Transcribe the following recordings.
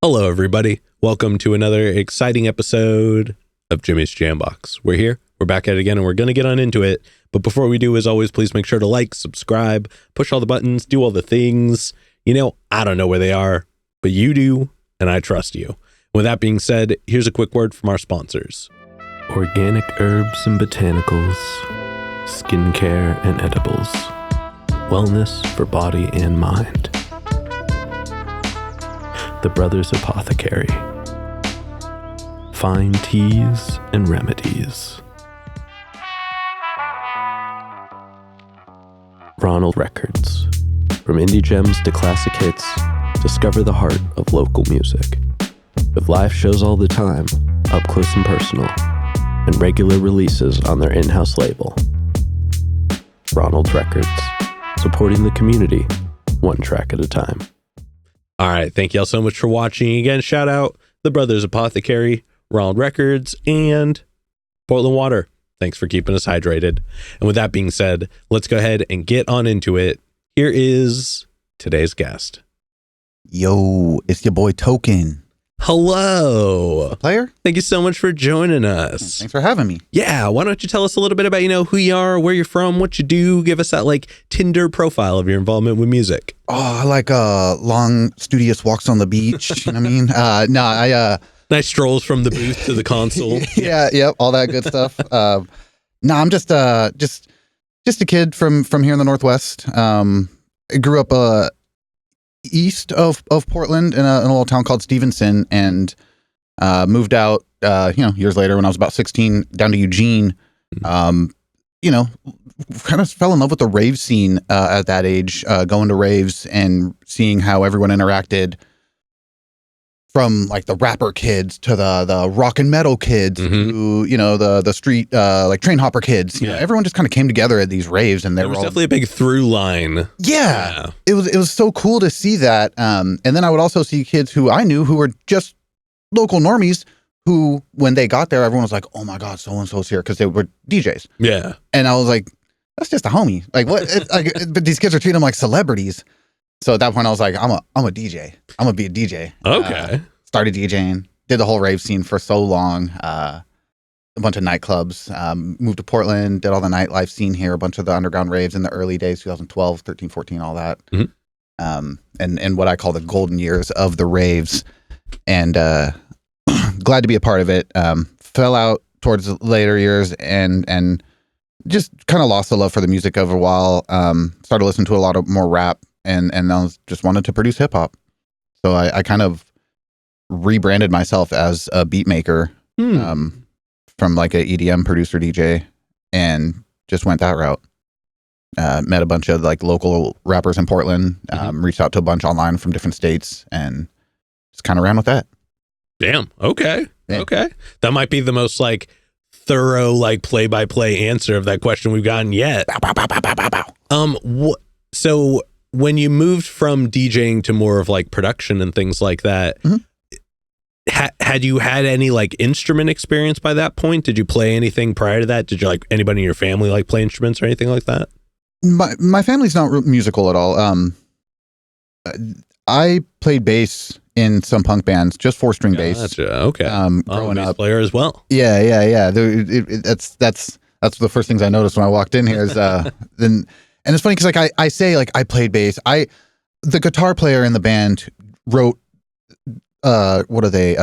Hello, everybody. Welcome to another exciting episode of Jimmy's Jambox. We're here. We're back at it again, and we're going to get on into it. But before we do, as always, please make sure to like, subscribe, push all the buttons, do all the things. You know, I don't know where they are, but you do, and I trust you. With that being said, here's a quick word from our sponsors. Organic herbs and botanicals, skincare and edibles, wellness for body and mind. The Brothers Apothecary. Fine teas and remedies. Ronald Records. From indie gems to classic hits, discover the heart of local music. With live shows all the time, up close and personal, and regular releases on their in-house label. Ronald Records. Supporting the community, one track at a time. All right, thank you all so much for watching. Again, shout out the Brothers Apothecary, Ronald Records, and Portland Water. Thanks for keeping us hydrated. And with that being said, let's go ahead and get on into it. Here is today's guest. Yo, it's your boy Token. Hello. Player? Thank you so much for joining us. Thanks for having me. Yeah, why don't you tell us a little bit about, who you are, where you're from, what you do, give us that Tinder profile of your involvement with music. Oh, I like long, studious walks on the beach. You know what I mean? Nice strolls from the booth to the console. Yep, all that good stuff. I'm just a kid from here in the Northwest. I grew up east of Portland in a little town called Stevenson, and moved out years later when I was about 16 down to Eugene. Kind of fell in love with the rave scene at that age, going to raves and seeing how everyone interacted, from the rapper kids to the rock and metal kids, to the street train hopper kids. Everyone just kind of came together at these raves, and there was definitely a big through line. Yeah, it was so cool to see that. And then I would also see kids who I knew who were just local normies, who when they got there, everyone was like, "Oh my God, so and so's here," because they were DJs. Yeah, and I was like, "That's just a homie." What? But these kids are treating them like celebrities. So at that point, I was like, I'm a DJ. I'm gonna be a DJ. Okay. Started DJing, did the whole rave scene for so long. A bunch of nightclubs. Moved to Portland, did all the nightlife scene here, a bunch of the underground raves in the early days, 2012, 13, 14, all that. And what I call the golden years of the raves. And glad to be a part of it. Fell out towards the later years and just kind of lost the love for the music over a while. Started listening to a lot of more rap, and I just wanted to produce hip hop. So I kind of rebranded myself as a beat maker, from a EDM producer DJ, and just went that route. Met a bunch of local rappers in Portland, reached out to a bunch online from different states, and just kind of ran with that. Damn. Okay. Yeah. Okay. That might be the most thorough play-by-play answer of that question we've gotten yet. Bow, bow, bow, bow, bow, bow, bow. So when you moved from DJing to more of production and things like that, had you had any instrument experience by that point? Did you play anything prior to that? Did you anybody in your family play instruments or anything like that? My family's not musical at all. I played bass in some punk bands, just 4-string bass. Gotcha. Okay. Growing bass up, player as well. Yeah. That's the first things I noticed when I walked in here is and it's funny because I say I played bass. The guitar player in the band wrote what are they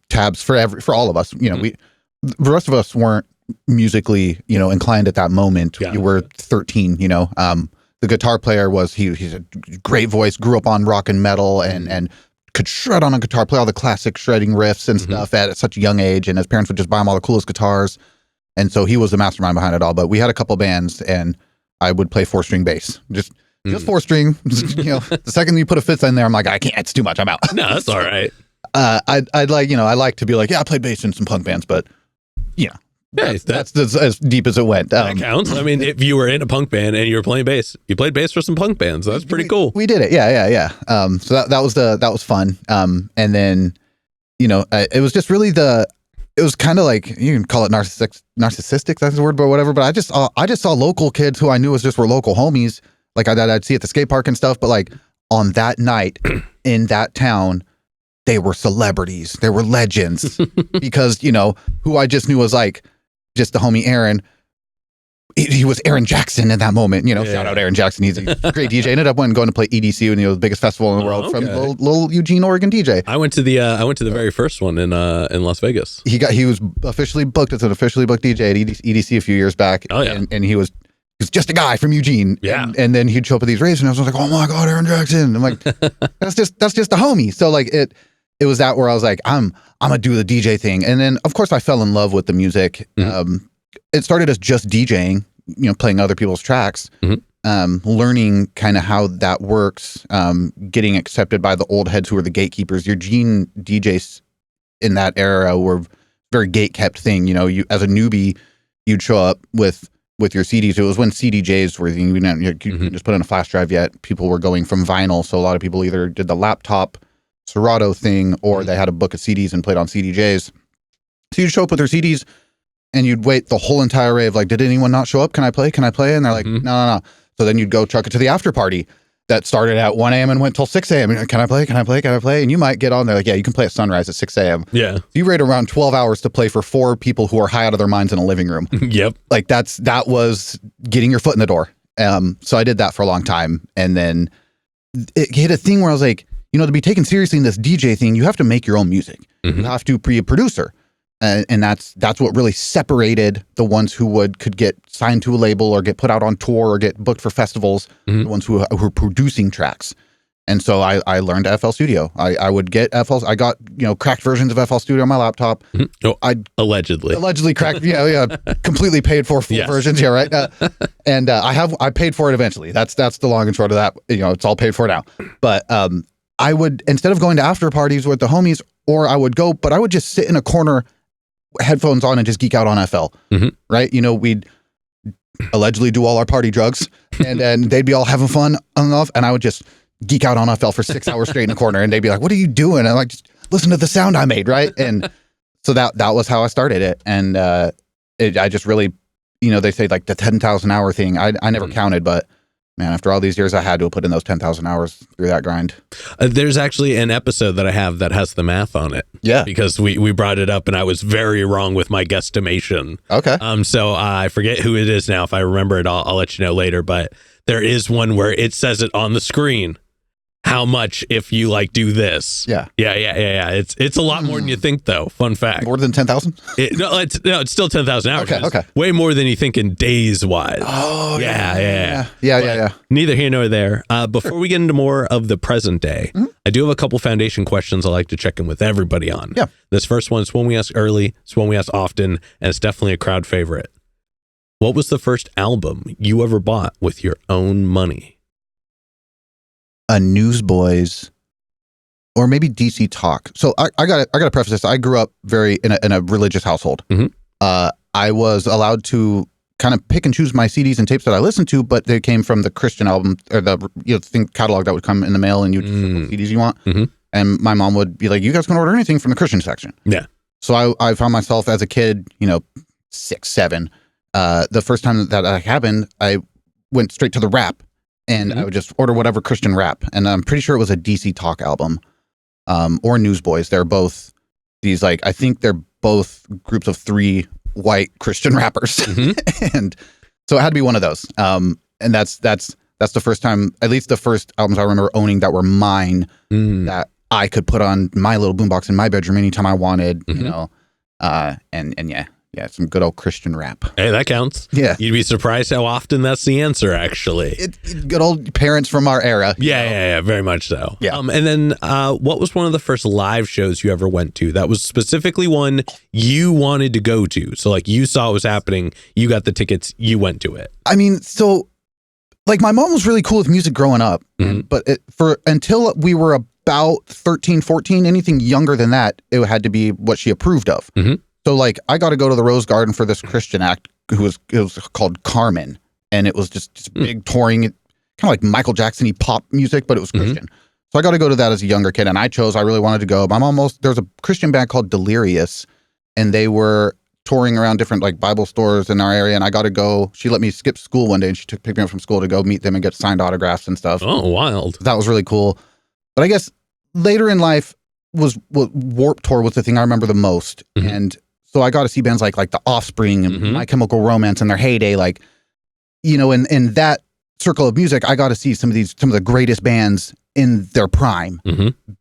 tabs for all of us. The rest of us weren't musically inclined at that moment. Yeah. We were 13. The guitar player he's a great voice, grew up on rock and metal, and could shred on a guitar, play all the classic shredding riffs and stuff at such a young age, and his parents would just buy him all the coolest guitars, and so he was the mastermind behind it all. But we had a couple bands, and I would play 4-string bass, just 4-string. The second you put a fifth in there, I'm like, I can't. It's too much. I'm out. No, that's all right. I like to be I played bass in some punk bands, but that's as deep as it went. That counts. I mean, if you were in a punk band and you were playing bass, you played bass for some punk bands. That's pretty cool. We did it. Yeah. So that was fun. And then, it was just really it was kind of you can call it narcissistic. That's the word, but whatever. But I just saw local kids who I knew were local homies. I'd see at the skate park and stuff. But on that night in that town, they were celebrities, they were legends, because who I just knew was like just the homie Aaron. He was Aaron Jackson in that moment, shout out Aaron Jackson. He's a great DJ. Ended up going to play EDC, and the biggest festival in the world, from little Eugene, Oregon DJ. I went to the very first one in Las Vegas. He was officially booked as an officially booked DJ at EDC a few years back. Oh yeah. And he was just a guy from Eugene. Yeah. And then he'd show up at these raves, and I was like, oh my God, Aaron Jackson. I'm like, that's just a homie. So like it was that where I was like, I'm gonna do the DJ thing. And then of course I fell in love with the music. Mm-hmm. It started as just DJing, playing other people's tracks, learning kind of how that works, getting accepted by the old heads who were the gatekeepers. Eugene DJs in that era were very gate kept thing. You as a newbie, you'd show up with your CDs. It was when CDJs were, you couldn't just put in a flash drive yet. People were going from vinyl, so a lot of people either did the laptop Serato thing, or they had a book of CDs and played on CDJs. So you'd show up with your CDs, and you'd wait the whole entire rave. Like, did anyone not show up? Can I play? Can I play? And they're like, no. So then you'd go truck it to the after party that started at 1 a.m. and went till 6 a.m. And can I play? Can I play? Can I play? And you might get on there like, yeah, you can play at sunrise at 6 a.m. Yeah. So you wait around 12 hours to play for 4 people who are high out of their minds in a living room. Yep. Like that was getting your foot in the door. So I did that for a long time. And then it hit a thing where I was like, to be taken seriously in this DJ thing, you have to make your own music. Mm-hmm. You have to be a producer. And that's what really separated the ones who could get signed to a label or get put out on tour or get booked for festivals, the ones who were producing tracks. And so I learned FL Studio. I would get FL. I got cracked versions of FL Studio on my laptop. Oh, I allegedly cracked. Completely paid for full versions. Yeah, right. And I paid for it eventually. That's the long and short of that. It's all paid for now. But I would, instead of going to after parties with the homies, or I would just sit in a corner, headphones on, and just geek out on FL. Right. We'd allegedly do all our party drugs, and then they'd be all having fun and I would just geek out on FL for 6 hours straight in a corner, and they'd be like, what are you doing? And I'm like, just listen to the sound I made. Right. And so that was how I started it. And I just really, they say like the 10,000 hour thing. I never counted, but man, after all these years, I had to put in those 10,000 hours through that grind. There's actually an episode that I have that has the math on it. Yeah. Because we brought it up, and I was very wrong with my guesstimation. Okay. So I forget who it is now. If I remember it, I'll let you know later. But there is one where it says it on the screen. How much if you do this? Yeah. It's a lot more than you think, though. Fun fact. More than 10,000? It's still 10,000 hours. Okay. Way more than you think in days wise. Oh, yeah. Neither here nor there. Before we get into more of the present day, I do have a couple foundation questions I like to check in with everybody on. Yeah. This first one is one we ask early. It's one we ask often, and it's definitely a crowd favorite. What was the first album you ever bought with your own money? A Newsboys, or maybe DC Talk. So I got to preface this. I grew up in a religious household. I was allowed to kind of pick and choose my CDs and tapes that I listened to, but they came from the Christian album or the catalog that would come in the mail, and you'd just pick what CDs you want. And my mom would be like, "You guys can order anything from the Christian section." Yeah. So I found myself as a kid, 6, 7. The first time that happened, I went straight to the rap. And I would just order whatever Christian rap. And I'm pretty sure it was a DC Talk album or Newsboys. They're both these, I think they're both groups of 3 white Christian rappers. And so it had to be one of those. And that's the first time, at least the first albums I remember owning that were mine, that I could put on my little boombox in my bedroom anytime I wanted, and yeah, some good old Christian rap. Hey, that counts. Yeah. You'd be surprised how often that's the answer, actually. Good old parents from our era. Yeah, very much so. Yeah. And then what was one of the first live shows you ever went to that was specifically one you wanted to go to? So you saw it was happening, you got the tickets, you went to it. I mean, so my mom was really cool with music growing up, but until we were about 13, 14, anything younger than that, it had to be what she approved of. So I got to go to the Rose Garden for this Christian act it was called Carmen, and it was just big touring, kind of like Michael Jackson-y pop music, but it was Christian. So I got to go to that as a younger kid, and I really wanted to go. My mom there was a Christian band called Delirious, and they were touring around different Bible stores in our area, and I got to go. She let me skip school one day, and she picked me up from school to go meet them and get signed autographs and stuff. Oh, wild. That was really cool. But I guess later in life, was Warped Tour was the thing I remember the most. Mm-hmm. And so I got to see bands like The Offspring and My Chemical Romance in their heyday. Like, you know, in that circle of music, I got to see some of the greatest bands in their prime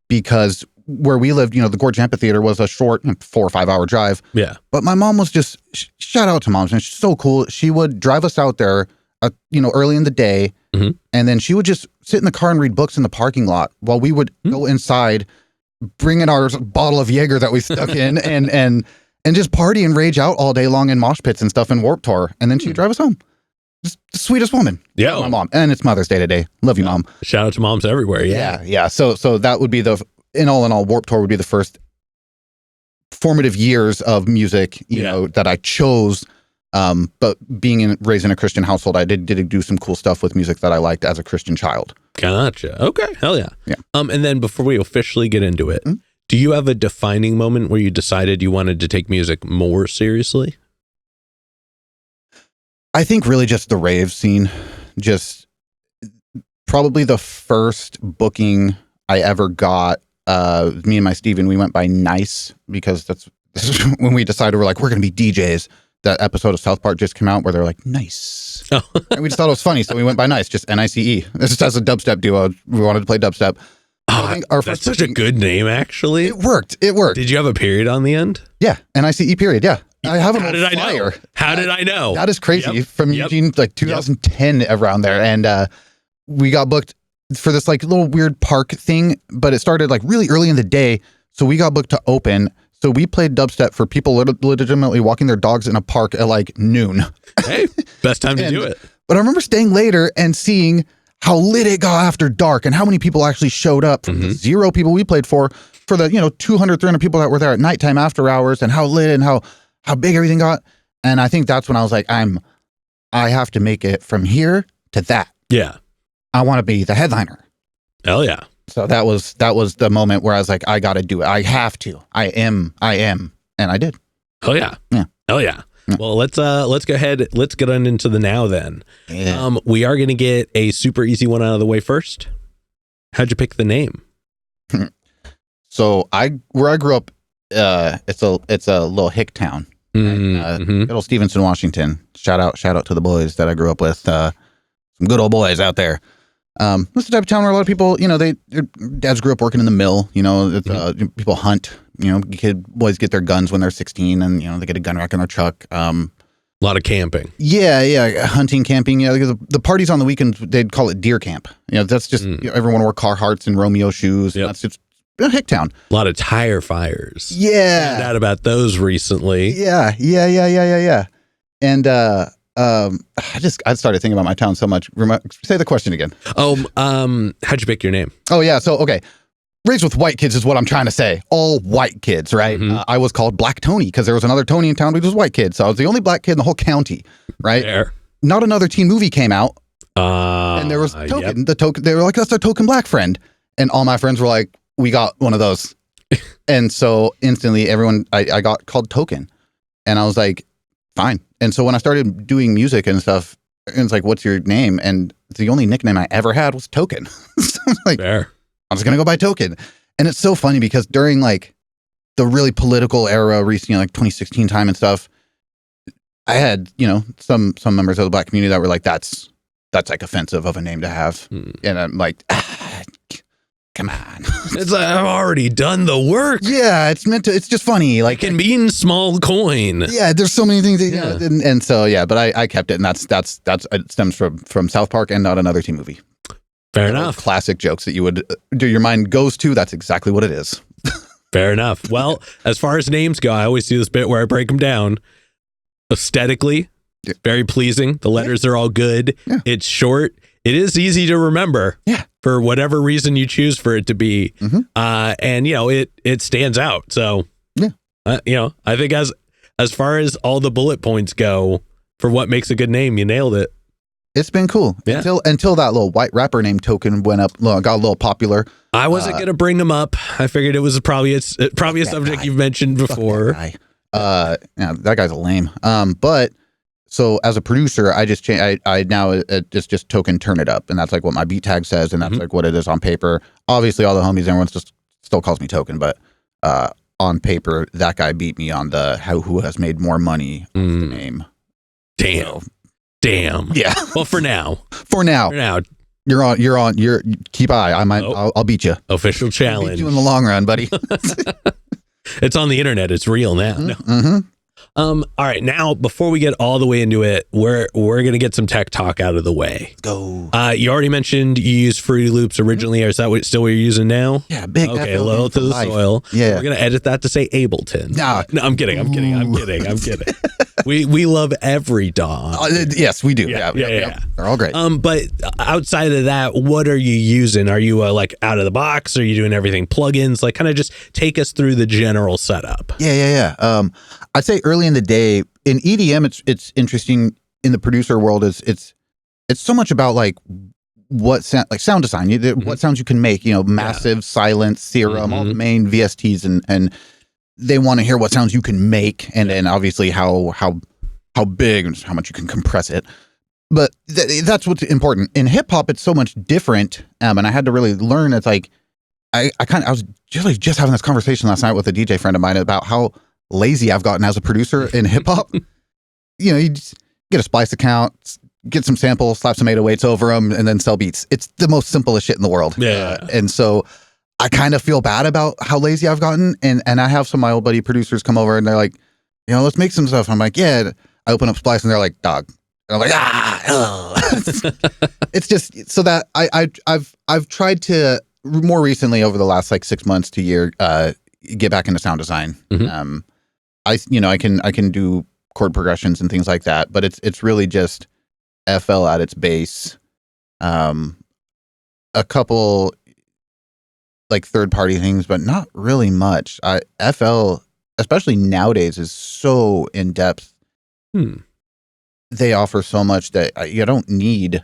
because where we lived, you know, the Gorge Amphitheater was a short 4 or 5 hour drive. Yeah. But my mom was just, shout out to moms, and she's so cool. She would drive us out there, you know, early in the day. And then she would just sit in the car and read books in the parking lot while we would go inside, bring in our bottle of Jaeger that we stuck in and just party and rage out all day long in mosh pits and stuff in Warped Tour. And then she'd drive us home. Just the sweetest woman. Yeah. My mom. And it's Mother's Day today. Love you, Mom. Shout out to moms everywhere. Yeah. So that would be in all, Warped Tour would be the first formative years of music, you know, that I chose. But raised in a Christian household, I did do some cool stuff with music that I liked as a Christian child. Gotcha. Okay. Hell yeah. Yeah. And then before we officially get into it, do you have a defining moment where you decided you wanted to take music more seriously? I think really just the rave scene, just probably the first booking I ever got. Me and my Steven, we went by Nice because this is when we decided we're going to be DJs. That episode of South Park just came out where they're like, nice. Oh. And we just thought it was funny, so we went by Nice, just Nice. This is as a dubstep duo. We wanted to play dubstep. Oh, that's such a good name, actually. It worked. Did you have a period on the end? Yeah, NICE period, yeah. I have an old flyer. How did I know? That is crazy. From Eugene, like 2010 around there. And we got booked for this like little weird park thing, but it started like really early in the day. So we got booked to open. So we played dubstep for people legitimately walking their dogs in a park at like noon. Hey, best time to do it. But I remember staying later and seeing how lit it got after dark and how many people actually showed up from the 0 people we played for the, you know, 200, 300 people that were there at nighttime after hours, and how lit and how big everything got. And I think that's when I was like, I have to make it from here to that. Yeah. I want to be the headliner. Hell yeah. So that was the moment where I was like, I got to do it. I have to. I am. And I did. Oh yeah. Yeah. Oh yeah. Well, let's go ahead. Let's get on into the now then. Yeah. We are going to get a super easy one out of the way first. How'd you pick the name? So where I grew up, it's a little hick town. Little Stevenson, Washington. Shout out to the boys that I grew up with. Some good old boys out there. It's the type of town where a lot of people, you know, their dads grew up working in the mill. You know, people hunt. You know, boys get their guns when they're 16, and you know they get a gun rack in their truck. A lot of camping. Yeah, hunting, camping. Yeah, the parties on the weekends, they'd call it deer camp. You know, that's just you know, everyone wore Carhartts and Romeo shoes. Yep. That's just a hick town. A lot of tire fires. Yeah, found out about those recently. Yeah. And I started thinking about my town so much. Say the question again. How'd you pick your name? Oh yeah, so okay. Raised with white kids is what I'm trying to say. All white kids, right? I was called Black Tony because there was another Tony in town, but he was a white kid. So I was the only black kid in the whole county, right? Fair. Not another teen movie came out. And there was Token. Yep. The Token, they were like, that's our token black friend. And all my friends were like, we got one of those. And so instantly I got called Token. And I was like, fine. And so when I started doing music and stuff, it's like, what's your name? And the only nickname I ever had was Token. So I'm like, fair. I'm just going to go by Token. And it's so funny because during like the really political era, recently, like 2016 time and stuff, I had, you know, some members of the black community that were like, that's like offensive of a name to have. And I'm like, come on. It's like, I've already done the work. Yeah, it's just funny. Like, it can mean small coin. Yeah, there's so many things. And so, yeah, but I kept it. And that's it stems from South Park and not another teen movie. Fair enough. Classic jokes that you would do your mind goes to. That's exactly what it is. Fair enough. Well, as far as names go, I always do this bit where I break them down. Aesthetically, very pleasing. The letters are all good. Yeah. It's short. It is easy to remember. Yeah. For whatever reason you choose for it to be. And you know, it stands out. So yeah. You know, I think as far as all the bullet points go for what makes a good name, you nailed it. It's been cool until that little white rapper named Token went up, got a little popular. I wasn't gonna bring him up. I figured it was probably a subject you've mentioned before. Yeah, that guy's a lame. But so as a producer, I just changed. I now it's just Token Turn It Up, and that's like what my beat tag says, and that's like what it is on paper. Obviously, all the homies, everyone's just still calls me token, but on paper, that guy beat me on who has made more money off the name. Damn. So, damn. Yeah. Well, for now. You're on. Keep eye. I'll beat you. Official challenge. I'll beat you in the long run, buddy. It's on the internet. It's real now. Mm-hmm. All right. Now, before we get all the way into it, we're going to get some tech talk out of the way. Go. You already mentioned you used Fruity Loops originally. Or is that still what you're using now? Yeah, big. Okay, loyal to the soil. Yeah. We're going to edit that to say Ableton. Nah. No, I'm kidding. We love every DAW. Yes, we do. Yeah. They're all great. But outside of that, what are you using? Are you like out of the box? Are you doing everything plugins? Like, kind of just take us through the general setup. Yeah. I'd say early in the day in EDM, it's interesting in the producer world. It's so much about like what sound, like sound design, what sounds you can make. Massive, silent, Serum, all the main VSTs, and they want to hear what sounds you can make, and then obviously how big and how much you can compress it. But that's what's important in hip hop. It's so much different, and I had to really learn. It's like I was just having this conversation last night with a DJ friend of mine about how lazy I've gotten as a producer in hip hop. You just get a Splice account, get some samples, slap some 808s over them, and then sell beats. It's the most simplest shit in the world. Yeah. And so I kind of feel bad about how lazy I've gotten. And I have some of my old buddy producers come over and they're like, let's make some stuff. I'm like, yeah. I open up Splice and they're like, dog. And I'm like, It's just so that I've tried to more recently over the last like 6 months to year get back into sound design. I can do chord progressions and things like that, but it's really just FL at its base. A couple like third-party things, but not really much. FL, especially nowadays, is so in-depth. They offer so much that you don't need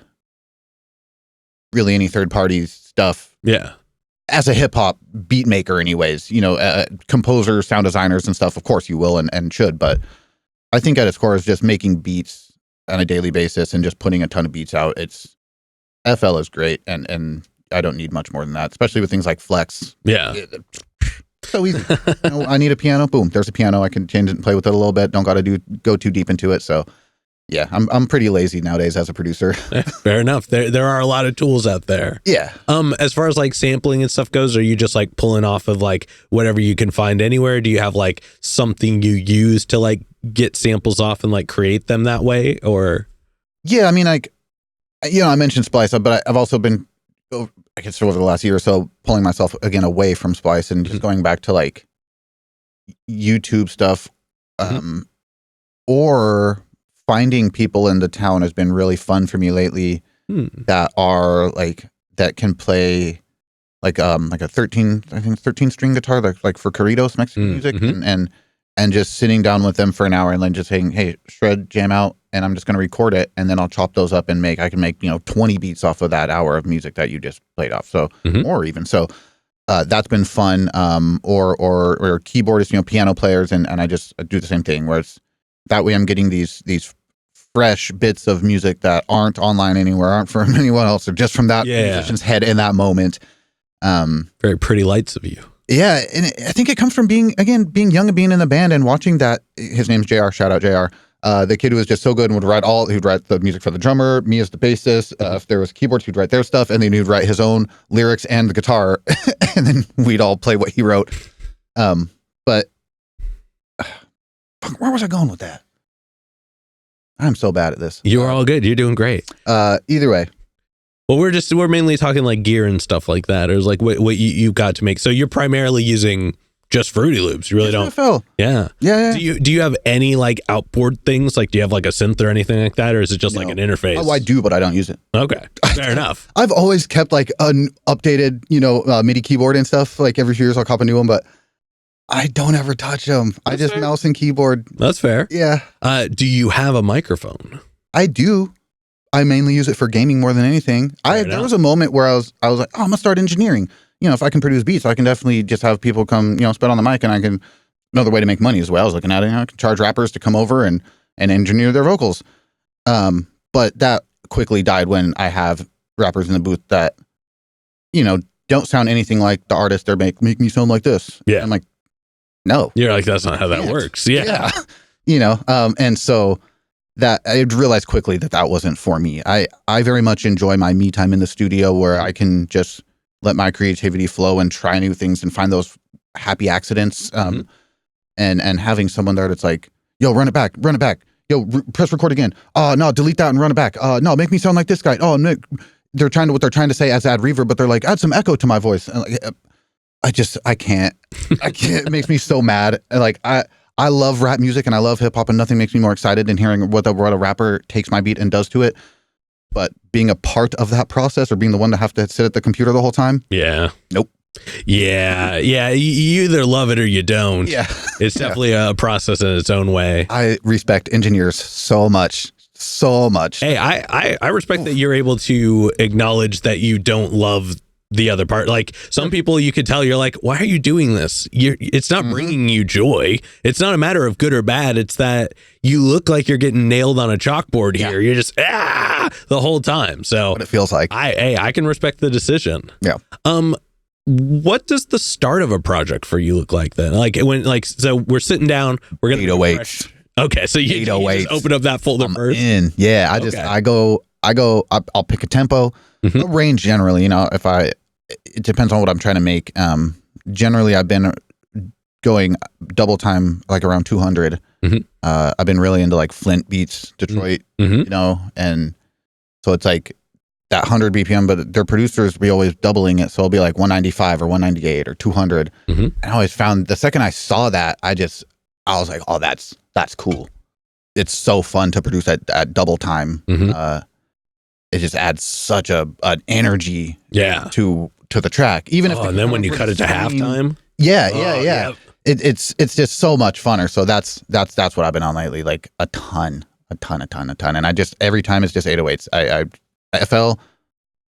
really any third-party stuff. Yeah. As a hip-hop beat maker anyways, composers, sound designers and stuff, of course you will and should, but I think at its core is just making beats on a daily basis and just putting a ton of beats out. FL is great, and I don't need much more than that, especially with things like Flex. Yeah. So easy. I need a piano, boom, there's a piano. I can change it and play with it a little bit. Don't got to go too deep into it, so yeah, I'm pretty lazy nowadays as a producer. Fair enough. There are a lot of tools out there. Yeah. As far as like sampling and stuff goes, are you just like pulling off of like whatever you can find anywhere? Do you have like something you use to like get samples off and like create them that way? Or yeah, I mean, like, I mentioned Splice, but I've also been, I guess over the last year or so, pulling myself again away from Splice and just going back to like YouTube stuff, or finding people in the town has been really fun for me lately. That are like that can play like a 13 string guitar like for corridos Mexican music, and just sitting down with them for an hour and then just saying, hey, shred, jam out, and I'm just going to record it, and then I'll chop those up and I can make 20 beats off of that hour of music that you just played off, so or even so. That's been fun. Or keyboardists, piano players, and I just do the same thing where it's that way I'm getting these fresh bits of music that aren't online anywhere, aren't from anyone else, or just from that musician's head in that moment. Very pretty lights of you. Yeah, and I think it comes from being young and being in the band and watching that. His name's JR. Shout out JR. The kid who was just so good and he'd write the music for the drummer, me as the bassist. If there was keyboards, he'd write their stuff, and then he'd write his own lyrics and the guitar, and then we'd all play what he wrote. But where was I going with that? I'm so bad at this. You are all good. You're doing great. Either way. Well, we're mainly talking like gear and stuff like that. Or it's like what you got to make. So you're primarily using just Fruity Loops. You really don't. FL. Yeah. Yeah. Do you have any like outboard things? Like, do you have like a synth or anything like that, or is it just like an interface? Oh, I do, but I don't use it. Okay, fair enough. I've always kept like an updated, MIDI keyboard and stuff. Like every few years, I'll cop a new one, but I don't ever touch them. I just fair. Mouse and keyboard. That's fair. Yeah. Do you have a microphone? I do. I mainly use it for gaming more than anything. There was a moment where I was like, oh, I'm gonna start engineering. If I can produce beats, I can definitely just have people come, spit on the mic, and I can. Another way to make money as well. I was looking at it. I can charge rappers to come over and engineer their vocals. But that quickly died when I have rappers in the booth that, don't sound anything like the artist. They're make me sound like this. Yeah. I'm like, no. You're like, that's not how that works. Yeah. You know, and so that I realized quickly that wasn't for me. I very much enjoy my me time in the studio where I can just let my creativity flow and try new things and find those happy accidents. And having someone there that's like, yo, run it back. Yo, press record again. Oh, no, delete that and run it back. No, make me sound like this guy. Oh, no. What they're trying to say as add reverb, but they're like, add some echo to my voice. And like, I can't. It makes me so mad. Like, I love rap music and I love hip hop, and nothing makes me more excited than hearing what a rapper takes my beat and does to it. But being a part of that process or being the one to have to sit at the computer the whole time. Yeah. Nope. Yeah. You either love it or you don't. Yeah. It's definitely a process in its own way. I respect engineers so much. Hey, I respect that you're able to acknowledge that you don't love the other part. Like some people, you could tell you're like, why are you doing this? It's not bringing you joy. It's not a matter of good or bad. It's that you look like you're getting nailed on a chalkboard here. You're just the whole time. So what it feels like. I can respect the decision. Yeah. What does the start of a project for you look like then? So we're sitting down, we're gonna 808s. Okay, so you just open up that folder first. Yeah, I'll pick a tempo, a range generally. You know, it depends on what I'm trying to make. Generally, I've been going double time, like around 200. I've been really into like Flint beats, Detroit, you know, and so it's like that 100 BPM, but their producers be always doubling it, so it'll be like 195 or 198 or 200. And I always found the second I saw that, I was like, oh, that's cool. It's so fun to produce at double time. It just adds such an energy to the track. Even if and then when you cut it to halftime. Yeah. It's just so much funner. So that's what I've been on lately. Like a ton. And I just every time it's just 808s. I FL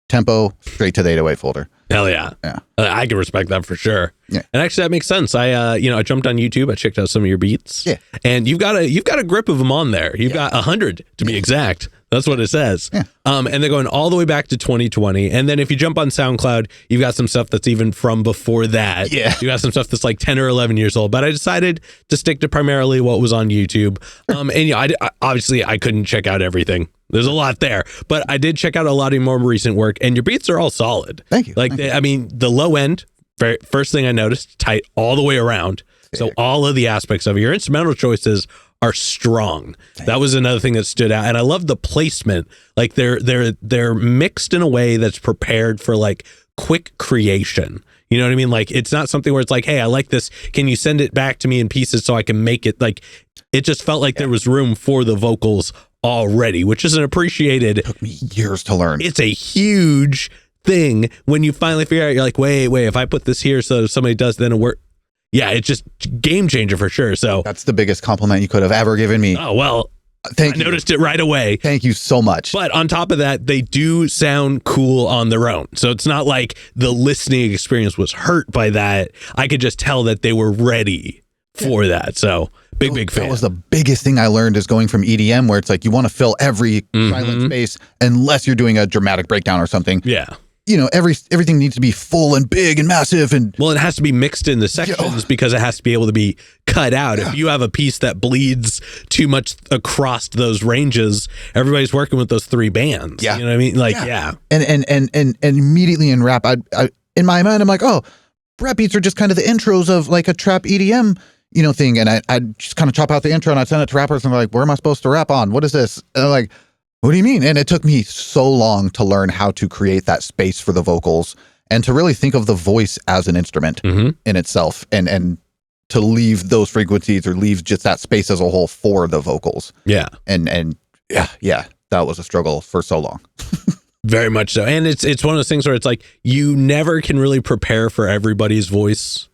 tempo straight to the 808 folder. Hell yeah. I can respect that for sure. Yeah. And actually that makes sense. I jumped on YouTube, I checked out some of your beats. Yeah. And you've got a grip of them on there. You've got 100 to be exact. That's what it says. Yeah. And they're going all the way back to 2020. And then if you jump on SoundCloud, you've got some stuff that's even from before that. Yeah. You got some stuff that's like 10 or 11 years old. But I decided to stick to primarily what was on YouTube. And obviously I couldn't check out everything. There's a lot there, but I did check out a lot of your more recent work, and your beats are all solid. Thank you. I mean, the low end, first thing I noticed, tight all the way around. So all of the aspects of it, your instrumental choices are strong. That was another thing that stood out, and I love the placement. Like they're mixed in a way that's prepared for like quick creation. You know what I mean? Like it's not something where it's like, hey, I like this. Can you send it back to me in pieces so I can make it? Like it just felt like there was room for the vocals already, which is an appreciated. It took me years to learn. It's a huge thing when you finally figure out. You're like, wait, if I put this here so somebody does, then it work. Yeah, it's just game changer for sure. So that's the biggest compliment you could have ever given me. Oh well, thank you. I noticed it right away. Thank you so much. But on top of that, they do sound cool on their own. So it's not like the listening experience was hurt by that. I could just tell that they were ready for that. So big fan. That was the biggest thing I learned, is going from EDM, where it's like you want to fill every silent space unless you're doing a dramatic breakdown or something. Yeah. You know, everything needs to be full and big and massive, and well, it has to be mixed into sections because it has to be able to be cut out. If you have a piece that bleeds too much across those ranges, everybody's working with those three bands. You know what I mean? Like, And immediately in rap, I in my mind, I'm like, oh, rap beats are just kind of the intros of like a trap EDM, you know, thing. And I just kind of chop out the intro and I send it to rappers and they're like, where am I supposed to rap on? What is this? And I'm like, what do you mean? And it took me so long to learn how to create that space for the vocals and to really think of the voice as an instrument in itself, and to leave those frequencies or leave just that space as a whole for the vocals. Yeah. And that was a struggle for so long. Very much so. And it's one of those things where it's like you never can really prepare for everybody's voice.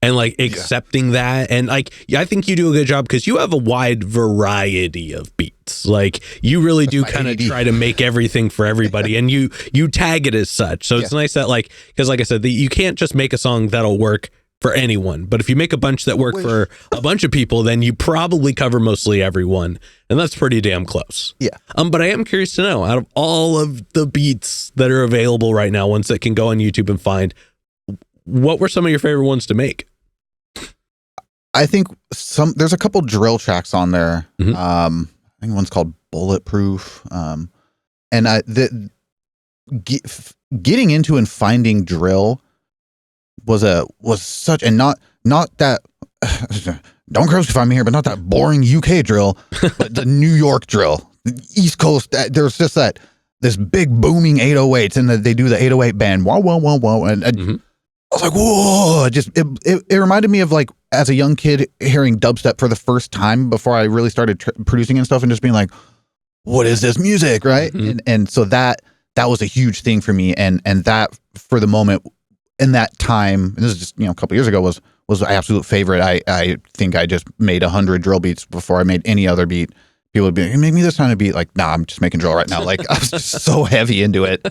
And like accepting that, and like I think you do a good job because you have a wide variety of beats. Like you really do kind of try to make everything for everybody, and you tag it as such. So it's nice that, like, because like I said, you can't just make a song that'll work for anyone. But if you make a bunch that work for a bunch of people, then you probably cover mostly everyone. And that's pretty damn close. Yeah. But I am curious to know, out of all of the beats that are available right now, ones that can go on YouTube and find, what were some of your favorite ones to make? I think there's a couple drill tracks on there. Mm-hmm. I think one's called Bulletproof. And getting into and finding drill was such, and not that don't crucify me here, but not that boring UK drill, but the New York drill, the East Coast. There's just this big booming 808s, and they do the 808 band, wow, wow, wow, wow, and Mm-hmm. I was like, whoa! It reminded me of, like, as a young kid hearing dubstep for the first time before I really started producing and stuff, and just being like, what is this music, right? Mm-hmm. And so that was a huge thing for me, and that for the moment in that time, and this is just, a couple years ago, was my absolute favorite. I think I just made 100 drill beats before I made any other beat. People would be like, make me this kind of beat. Like, nah, I'm just making drill right now. Like, I was just so heavy into it.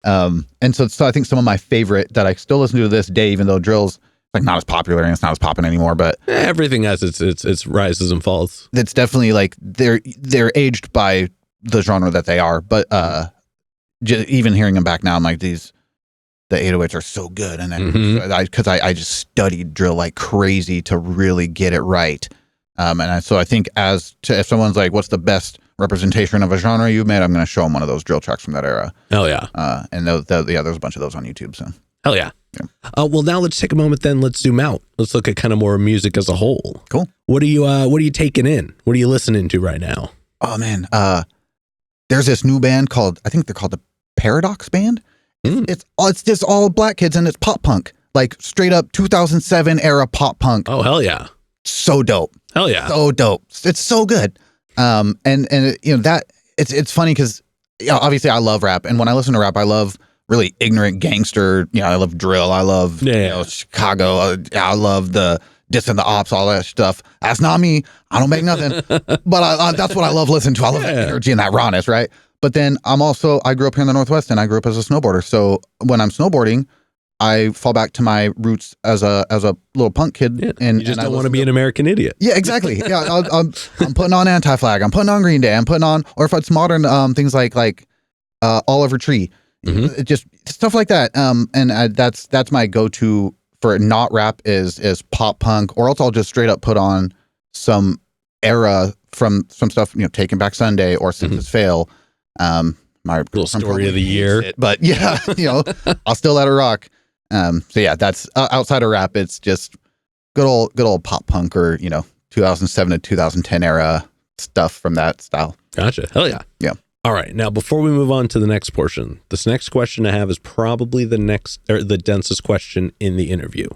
And so I think some of my favorite that I still listen to this day, even though drill's like not as popular and it's not as popping anymore, but everything has its rises and falls. It's definitely like they're aged by the genre that they are. But even hearing them back now, I'm like, the 808s are so good. And then because I just studied drill like crazy to really get it right. So I think if someone's like, what's the best representation of a genre you've made, I'm going to show them one of those drill tracks from that era. Hell yeah. And there's a bunch of those on YouTube. So hell yeah. Well, now let's take a moment. Then let's zoom out. Let's look at kind of more music as a whole. Cool. What are you taking in? What are you listening to right now? Oh man, there's this new band I think they're called the Paradox Band. It's just all black kids, and it's pop punk, like straight up 2007 era pop punk. Oh hell yeah. So dope. Hell yeah. So dope. It's so good. And that it's funny because obviously I love rap, and when I listen to rap, I love really ignorant gangster. I love drill. I love Chicago. I love the diss and the ops, all that stuff. That's not me. I don't make nothing, but that's what I love listening to. I love that energy and that rawness, right? But then I grew up here in the Northwest, and I grew up as a snowboarder. So when I'm snowboarding, I fall back to my roots as a little punk kid. Yeah, and you just don't want to be an American idiot. Yeah, exactly. Yeah, I'm putting on Anti-Flag. I'm putting on Green Day. I'm putting on, or if it's modern things like Oliver Tree, just stuff like that. And that's my go-to for not rap is pop punk, or else I'll just straight up put on some era from some stuff, Taking Back Sunday or Senses Fail. My little story of the year, but yeah, I'll still let it rock. So yeah, that's outside of rap. It's just good old pop punk or 2007 to 2010 era stuff from that style. Gotcha. Hell yeah. Yeah. All right. Now, before we move on to the next portion, this next question I have is probably the densest question in the interview.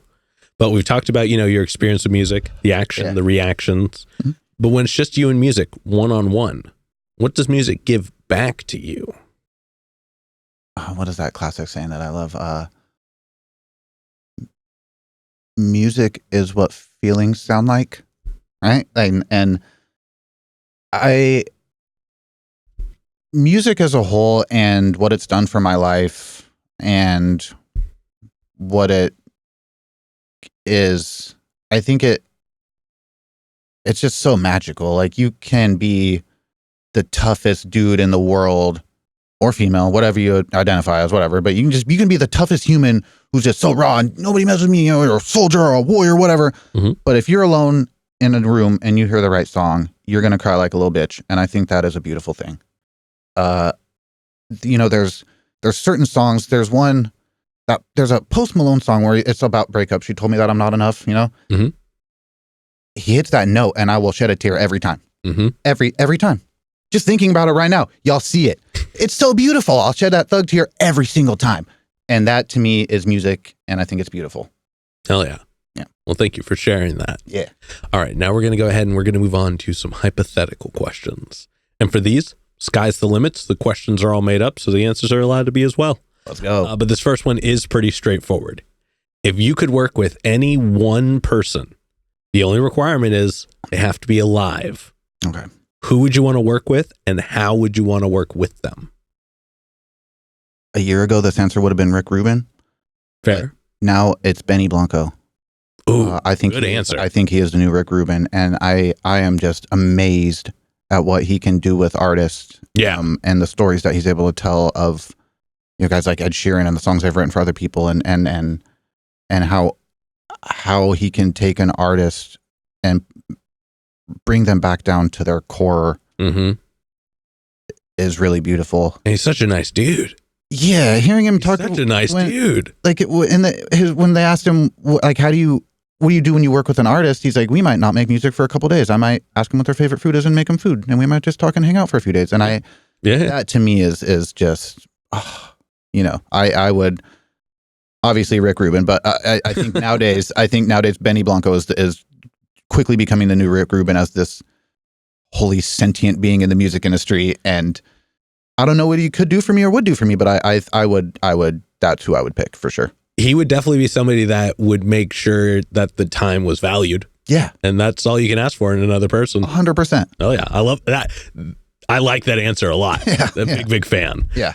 But we've talked about your experience with music, the action, the reactions. Mm-hmm. But when it's just you and music, one-on-one, what does music give back to you? What is that classic saying that I love? Music is what feelings sound like, right? And music as a whole, and what it's done for my life, and what it is, I think it's just so magical. Like, you can be the toughest dude in the world, or female, whatever you identify as, whatever. But you can be the toughest human who's just so raw and nobody messes with me, you're a soldier or a warrior, whatever. Mm-hmm. But if you're alone in a room and you hear the right song, you're going to cry like a little bitch. And I think that is a beautiful thing. There's certain songs. There's a Post Malone song where it's about breakup. She told me that I'm not enough, Mm-hmm. He hits that note and I will shed a tear every time. Mm-hmm. Every time. Just thinking about it right now, y'all see it. It's so beautiful. I'll shed that thug tear every single time. And that to me is music, and I think it's beautiful. Hell yeah. Yeah. Well, thank you for sharing that. Yeah. All right, now we're going to go ahead and we're going to move on to some hypothetical questions. And for these, sky's the limits. The questions are all made up, so the answers are allowed to be as well. Let's go. But this first one is pretty straightforward. If you could work with any one person, the only requirement is they have to be alive. Okay. Who would you want to work with, and how would you want to work with them? A year ago, this answer would have been Rick Rubin. Fair. Now it's Benny Blanco. I think good answer. I think he is the new Rick Rubin, and I am just amazed at what he can do with artists. Yeah. And the stories that he's able to tell of, guys like Ed Sheeran and the songs they've written for other people, and how he can take an artist and bring them back down to their core is really beautiful. And he's such a nice dude. Yeah, hearing him talk, such a nice dude. Like when they asked him, like, what do you do when you work with an artist? He's like, we might not make music for a couple days. I might ask them what their favorite food is and make them food, and we might just talk and hang out for a few days. And that to me is just, I would obviously Rick Rubin, but I think nowadays, Benny Blanco is quickly becoming the new Rick Rubin as this wholly sentient being in the music industry. And I don't know what he could do for me or would do for me, but I would, that's who I would pick for sure. He would definitely be somebody that would make sure that the time was valued. Yeah. And that's all you can ask for in another person. 100%. Oh yeah. I love that. I like that answer a lot. Big fan. Yeah.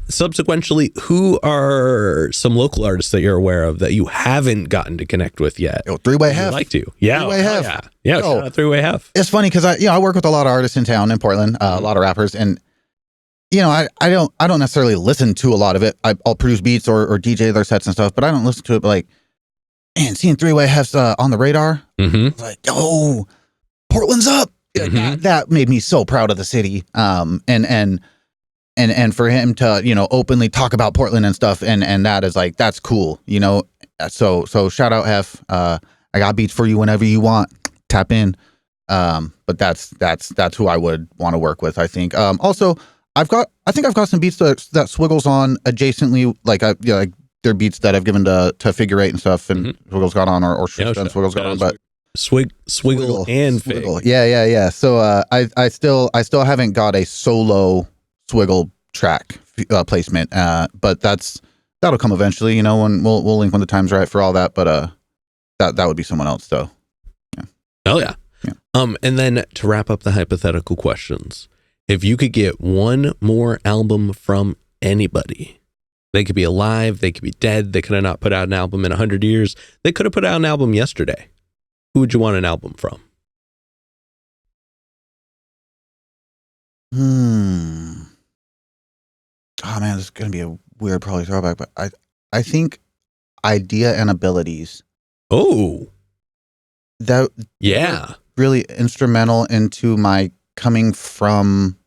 Subsequently, who are some local artists that you're aware of that you haven't gotten to connect with yet? Three-Way Hef. Like to. Yeah. Three-Way Hef. Yeah. Shout out Three-Way Hef. It's funny because I work with a lot of artists in town in Portland, a lot of rappers, and I don't necessarily listen to a lot of it. I'll produce beats or DJ their sets and stuff, but I don't listen to it. But like, man, seeing Three-Way Hef's on the radar, like, oh, Portland's up. That made me so proud of the city. And for him to, openly talk about Portland and stuff. And that is like, that's cool, so shout out Hef. I got beats for you whenever you want, tap in. But that's who I would want to work with. I think, also I've got some beats that Swiggle's on adjacently. Like they're beats that I've given to Figure Eight and stuff. And Swiggle's got on or Swiggle's got on, but Swiggle and Fig. Yeah. So I still haven't got a solo Swiggle track placement, but that'll come eventually. When we'll link when the time's right for all that. But that would be someone else though. Yeah. Oh yeah. And then to wrap up the hypothetical questions, if you could get one more album from anybody, they could be alive, they could be dead, they could have not put out an album in 100 years, they could have put out an album yesterday. Who would you want an album from? Oh man, this is gonna be a weird probably throwback, but I think Idea and Abilities. Oh, that really instrumental into my coming from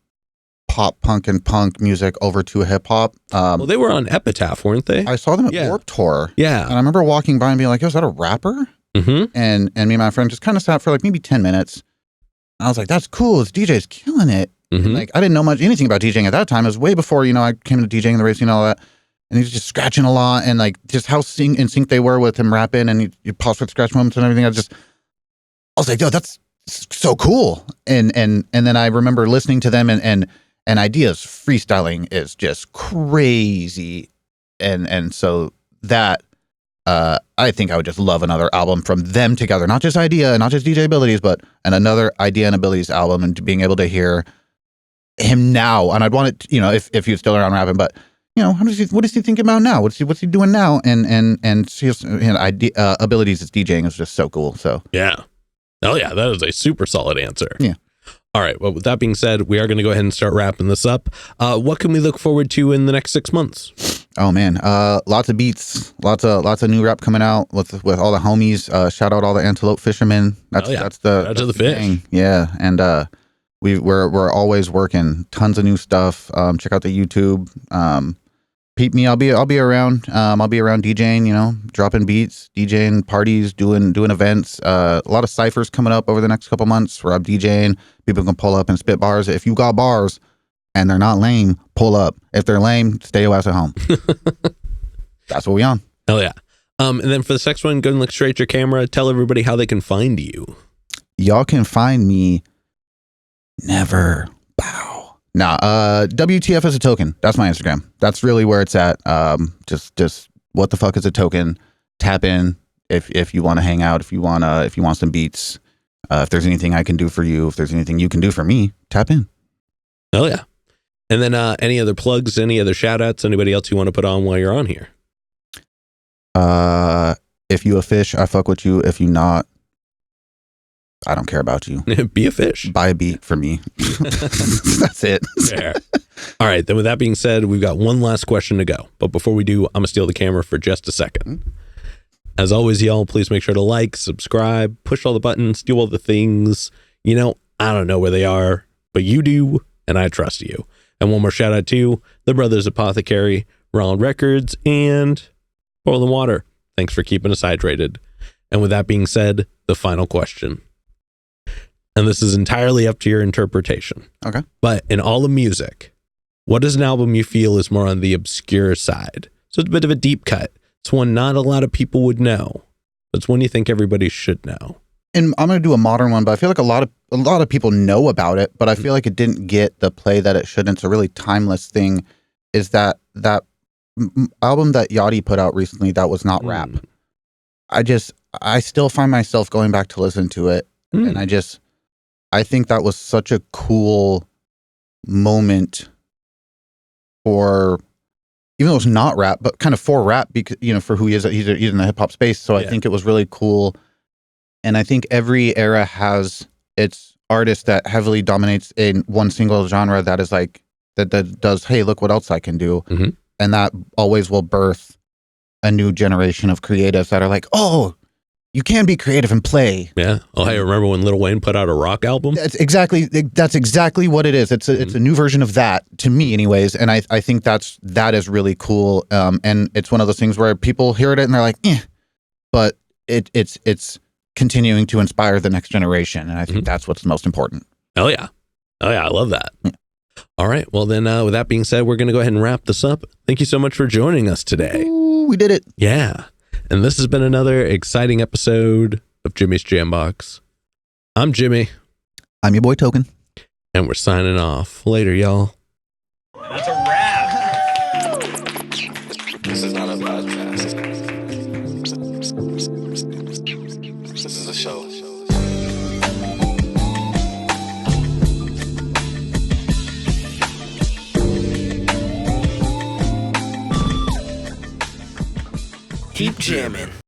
pop punk and punk music over to hip hop. Well, they were on Epitaph, weren't they? I saw them at Warped Tour. Yeah, and I remember walking by and being like, "Yo, is that a rapper?" And me and my friend just kind of sat for like maybe 10 minutes. I was like, that's cool. This DJ's killing it. And like, I didn't know anything about DJing at that time. It was way before, I came to DJing and the rave scene and all that. And he was just scratching a lot and like just how in sync they were with him rapping and you pause for the scratch moments and everything. I was like, yo, that's so cool. And then I remember listening to them and Ideas freestyling is just crazy. And so that, I think I would just love another album from them together, not just Idea, not just DJ Abilities, but another Idea and Abilities album, and being able to hear him now. And I'd want it, if he was still around rapping, but what is he thinking about now? What's he doing now? And his Abilities as DJing is just so cool. So yeah, oh yeah, that is a super solid answer. Yeah. All right. Well, with that being said, we are going to go ahead and start wrapping this up. What can we look forward to in the next 6 months? Oh man, lots of beats, lots of new rap coming out with all the homies. Shout out all the Antelope Fishermen. That's the fish. Thing. Yeah, and we're always working tons of new stuff. Check out the YouTube. Peep me. I'll be around. I'll be around DJing. Dropping beats, DJing parties, doing events. A lot of ciphers coming up over the next couple months where I'm DJing. People can pull up and spit bars. If you got bars and they're not lame, pull up. If they're lame, stay your ass at home. That's what we on. Hell yeah. And then for the next one, go and look straight at your camera. Tell everybody how they can find you. Y'all can find me. Never bow. Nah, WTF is a token. That's my Instagram. That's really where it's at. Just what the fuck is a token? Tap in if you want to hang out, if you want some beats. If there's anything I can do for you, if there's anything you can do for me, tap in. Hell yeah. And then any other plugs, any other shout outs, anybody else you want to put on while you're on here? If you a fish, I fuck with you. If you not, I don't care about you. Be a fish. Buy a beat for me. That's it. Fair. All right. Then with that being said, we've got one last question to go. But before we do, I'm going to steal the camera for just a second. As always, y'all, please make sure to like, subscribe, push all the buttons, do all the things. You know, I don't know where they are, but you do, and I trust you. And one more shout out to the Brothers Apothecary, Rollin Records, and Boiling Water. Thanks for keeping us hydrated. And with that being said, the final question. And this is entirely up to your interpretation. Okay. But in all of music, what is an album you feel is more on the obscure side? So it's a bit of a deep cut. It's one not a lot of people would know. It's one you think everybody should know. And I'm going to do a modern one, but I feel like a lot of people know about it, but I feel like it didn't get the play that it should. And it's a really timeless thing. Is that album that Yachty put out recently that was not rap? I still find myself going back to listen to it, and I think that was such a cool moment for, even though it's not rap, but kind of for rap, because, you know, for who he is, he's in the hip hop space. So I think it was really cool. And I think every era has its artist that heavily dominates in one single genre that is like, that does, hey, look what else I can do. Mm-hmm. And that always will birth a new generation of creatives that are like, oh, you can be creative and play. Yeah. Oh, hey, remember when Lil Wayne put out a rock album? That's exactly what it is. It's a new version of that, to me anyways. And I think that is really cool. And it's one of those things where people hear it and they're like, but it's continuing to inspire the next generation. And I think that's what's most important. Oh yeah. I love that. Yeah. All right. Well, then, with that being said, we're going to go ahead and wrap this up. Thank you so much for joining us today. Ooh, we did it. Yeah. And this has been another exciting episode of Jimmy's Jambox. I'm Jimmy. I'm your boy Token. And we're signing off. Later, y'all. That's a wrap. This is not a podcast. This is a show. Keep jamming.